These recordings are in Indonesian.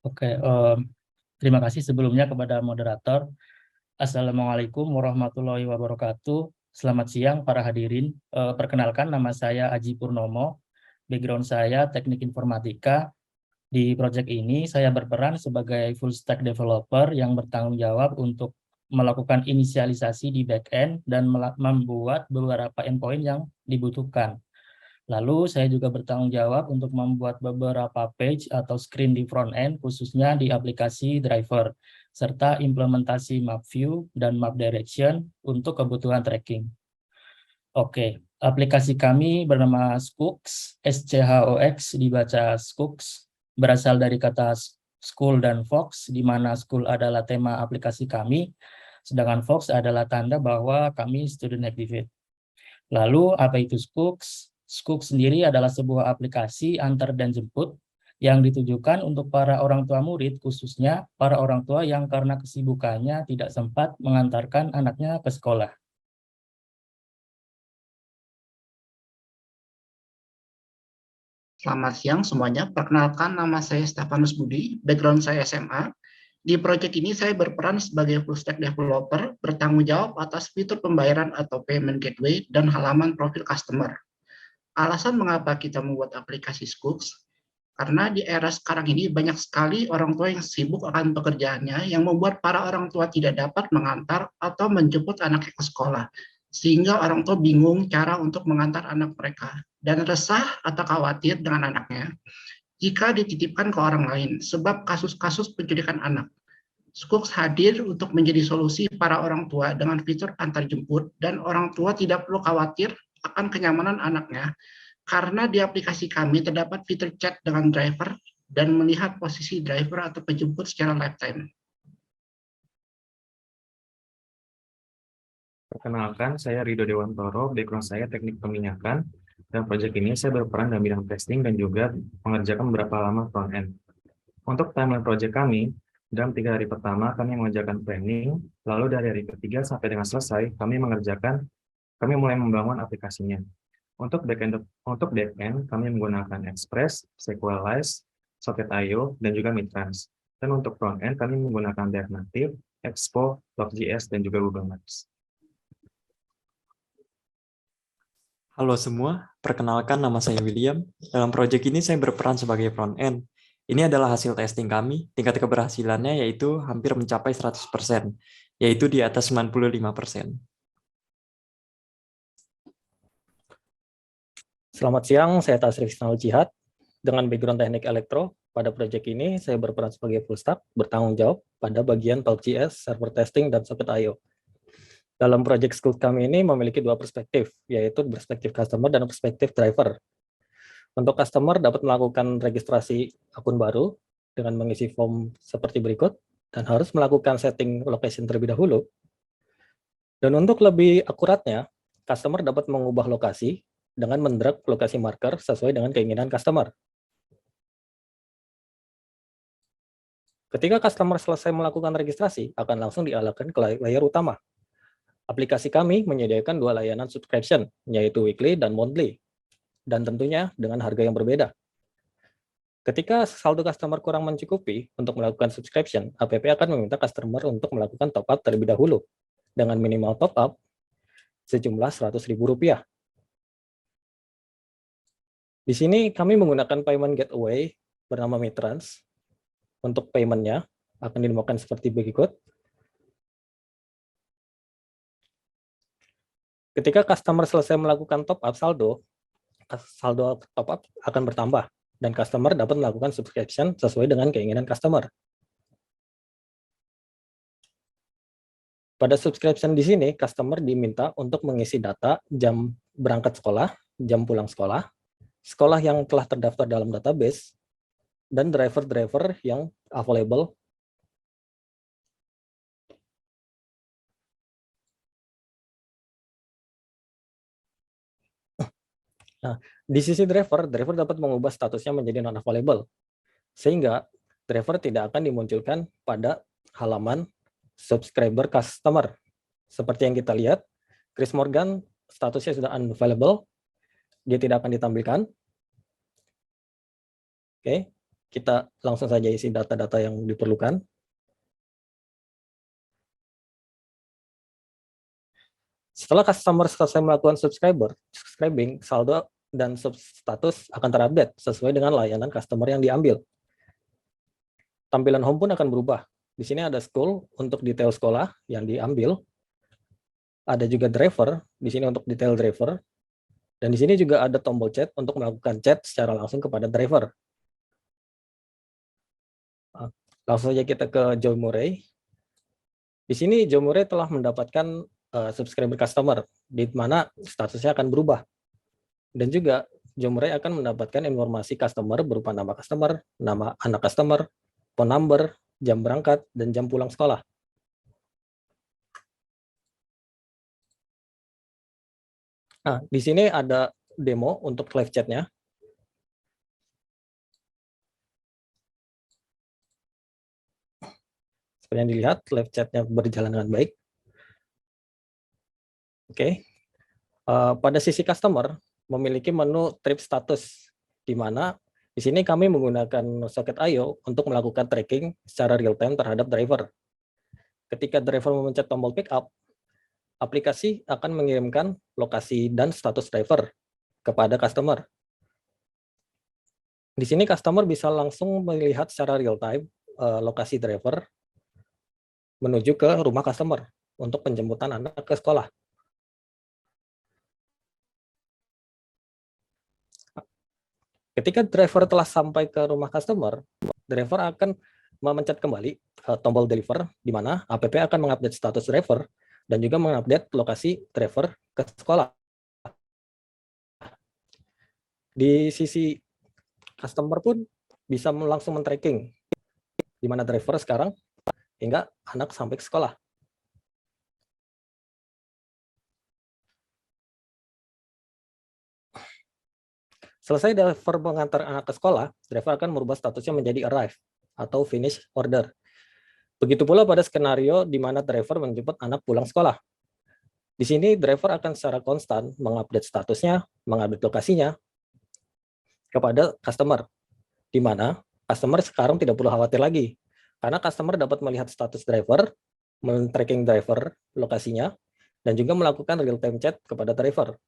Oke, terima kasih sebelumnya kepada moderator. Assalamualaikum warahmatullahi wabarakatuh. Selamat siang para hadirin. Perkenalkan nama saya Aji Purnomo. Background saya teknik informatika. Di proyek ini saya berperan sebagai full stack developer yang bertanggung jawab untuk melakukan inisialisasi di backend dan membuat beberapa endpoint yang dibutuhkan. Lalu saya juga bertanggung jawab untuk membuat beberapa page atau screen di front end, khususnya di aplikasi driver, serta implementasi map view dan map direction untuk kebutuhan tracking. Oke, aplikasi kami bernama Skooks, SCHOX dibaca Skooks, berasal dari kata school dan fox, di mana school adalah tema aplikasi kami, sedangkan fox adalah tanda bahwa kami student activate. Lalu apa itu Skooks? Skooks sendiri adalah sebuah aplikasi antar dan jemput yang ditujukan untuk para orang tua murid, khususnya para orang tua yang karena kesibukannya tidak sempat mengantarkan anaknya ke sekolah. Selamat siang semuanya. Perkenalkan, nama saya Stefanus Budi, background saya SMA. Di proyek ini saya berperan sebagai full stack developer, bertanggung jawab atas fitur pembayaran atau payment gateway dan halaman profil customer. Alasan mengapa kita membuat aplikasi Skooks, karena di era sekarang ini banyak sekali orang tua yang sibuk akan pekerjaannya yang membuat para orang tua tidak dapat mengantar atau menjemput anaknya ke sekolah. Sehingga orang tua bingung cara untuk mengantar anak mereka dan resah atau khawatir dengan anaknya jika dititipkan ke orang lain sebab kasus-kasus penculikan anak. Skooks hadir untuk menjadi solusi para orang tua dengan fitur antar jemput dan orang tua tidak perlu khawatir akan kenyamanan anaknya karena di aplikasi kami terdapat fitur chat dengan driver dan melihat posisi driver atau penjemput secara live time. Perkenalkan, saya Rido Dewantoro, background saya teknik peminyakan, dan proyek ini saya berperan dalam bidang testing dan juga mengerjakan beberapa lama front end. Untuk timeline proyek kami, dalam 3 hari pertama kami mengerjakan planning, lalu dari hari ketiga sampai dengan selesai, kami mulai membangun aplikasinya. Untuk backend, kami menggunakan Express, SQLite, Socket.io, dan juga Mitrans. Dan untuk front end, kami menggunakan React Native, Expo, Dock.js, dan juga Google Maps. Halo semua, perkenalkan nama saya William. Dalam proyek ini saya berperan sebagai front-end. Ini adalah hasil testing kami, tingkat keberhasilannya yaitu hampir mencapai 100%, yaitu di atas 95%. Selamat siang, saya Tasrif Isnaul Jihad. Dengan background teknik elektro, pada proyek ini saya berperan sebagai full stack, bertanggung jawab pada bagian Dock.js, server testing, dan Socket.io. Dalam proyek Skooks kami ini memiliki dua perspektif, yaitu perspektif customer dan perspektif driver. Untuk customer dapat melakukan registrasi akun baru dengan mengisi form seperti berikut, dan harus melakukan setting location terlebih dahulu. Dan untuk lebih akuratnya, customer dapat mengubah lokasi dengan mendrag lokasi marker sesuai dengan keinginan customer. Ketika customer selesai melakukan registrasi, akan langsung dialihkan ke layar utama. Aplikasi kami menyediakan dua layanan subscription, yaitu weekly dan monthly, dan tentunya dengan harga yang berbeda. Ketika saldo customer kurang mencukupi untuk melakukan subscription, app akan meminta customer untuk melakukan top up terlebih dahulu, dengan minimal top up sejumlah Rp100.000. Di sini kami menggunakan payment gateway bernama Mitrans. Untuk payment-nya akan dinamakan seperti berikut. Ketika customer selesai melakukan top up saldo top up akan bertambah dan customer dapat melakukan subscription sesuai dengan keinginan customer. Pada subscription di sini, customer diminta untuk mengisi data jam berangkat sekolah, jam pulang sekolah, sekolah yang telah terdaftar dalam database, dan driver-driver yang available. Nah, di sisi driver dapat mengubah statusnya menjadi non-available, sehingga driver tidak akan dimunculkan pada halaman subscriber customer. Seperti yang kita lihat, Chris Morgan statusnya sudah unavailable, dia tidak akan ditampilkan. Oke. Kita langsung saja isi data-data yang diperlukan. Setelah customer selesai melakukan subscribing, saldo dan status akan terupdate sesuai dengan layanan customer yang diambil. Tampilan home pun akan berubah. Di sini ada school untuk detail sekolah yang diambil. Ada juga driver, di sini untuk detail driver. Dan di sini juga ada tombol chat untuk melakukan chat secara langsung kepada driver. Langsung saja kita ke Joe Murray. Di sini Joe Murray telah mendapatkan subscriber customer, di mana statusnya akan berubah. Dan juga Joe Murray akan mendapatkan informasi customer berupa nama customer, nama anak customer, phone number, jam berangkat, dan jam pulang sekolah. Nah, di sini ada demo untuk live chat-nya. Seperti yang dilihat, live chat-nya berjalan dengan baik. Oke. Pada sisi customer, memiliki menu trip status, di mana di sini kami menggunakan soket IO untuk melakukan tracking secara real-time terhadap driver. Ketika driver memencet tombol pick up, aplikasi akan mengirimkan lokasi dan status driver kepada customer. Di sini customer bisa langsung melihat secara real-time lokasi driver menuju ke rumah customer untuk penjemputan anak ke sekolah. Ketika driver telah sampai ke rumah customer, driver akan memencet kembali tombol deliver, di mana app akan mengupdate status driver dan juga mengupdate lokasi driver ke sekolah. Di sisi customer pun bisa langsung men-tracking di mana driver sekarang hingga anak sampai ke sekolah. Selesai driver mengantar anak ke sekolah, driver akan merubah statusnya menjadi arrive atau finish order. Begitu pula pada skenario di mana driver menjemput anak pulang sekolah. Di sini driver akan secara konstan mengupdate statusnya, mengupdate lokasinya kepada customer, di mana customer sekarang tidak perlu khawatir lagi, karena customer dapat melihat status driver, men-tracking driver lokasinya, dan juga melakukan real-time chat kepada driver.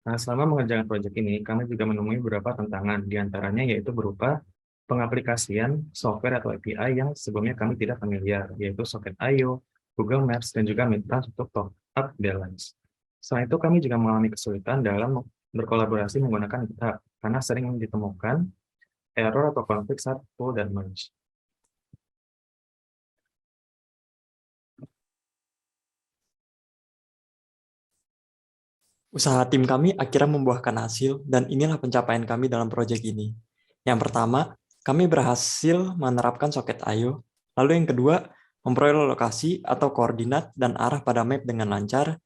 Nah, selama mengerjakan proyek ini, kami juga menemui beberapa tantangan, diantaranya yaitu berupa pengaplikasian software atau API yang sebelumnya kami tidak familiar, yaitu Socket IO, Google Maps, dan juga Mitrans untuk top up balance. Selain itu, kami juga mengalami kesulitan dalam berkolaborasi menggunakan GitHub, karena sering ditemukan error atau konflik saat pull dan merge. Usaha tim kami akhirnya membuahkan hasil, dan inilah pencapaian kami dalam proyek ini. Yang pertama, kami berhasil menerapkan soket IO. Lalu yang kedua, memperoleh lokasi atau koordinat dan arah pada map dengan lancar.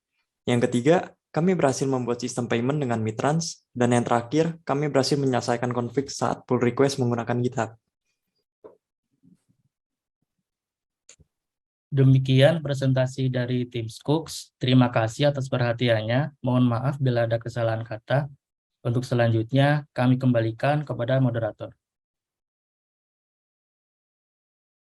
Yang ketiga, kami berhasil membuat sistem payment dengan Mitrans. Dan yang terakhir, kami berhasil menyelesaikan konflik saat pull request menggunakan GitHub. Demikian presentasi dari tim Skooks. Terima kasih atas perhatiannya. Mohon maaf bila ada kesalahan kata. Untuk selanjutnya, kami kembalikan kepada moderator.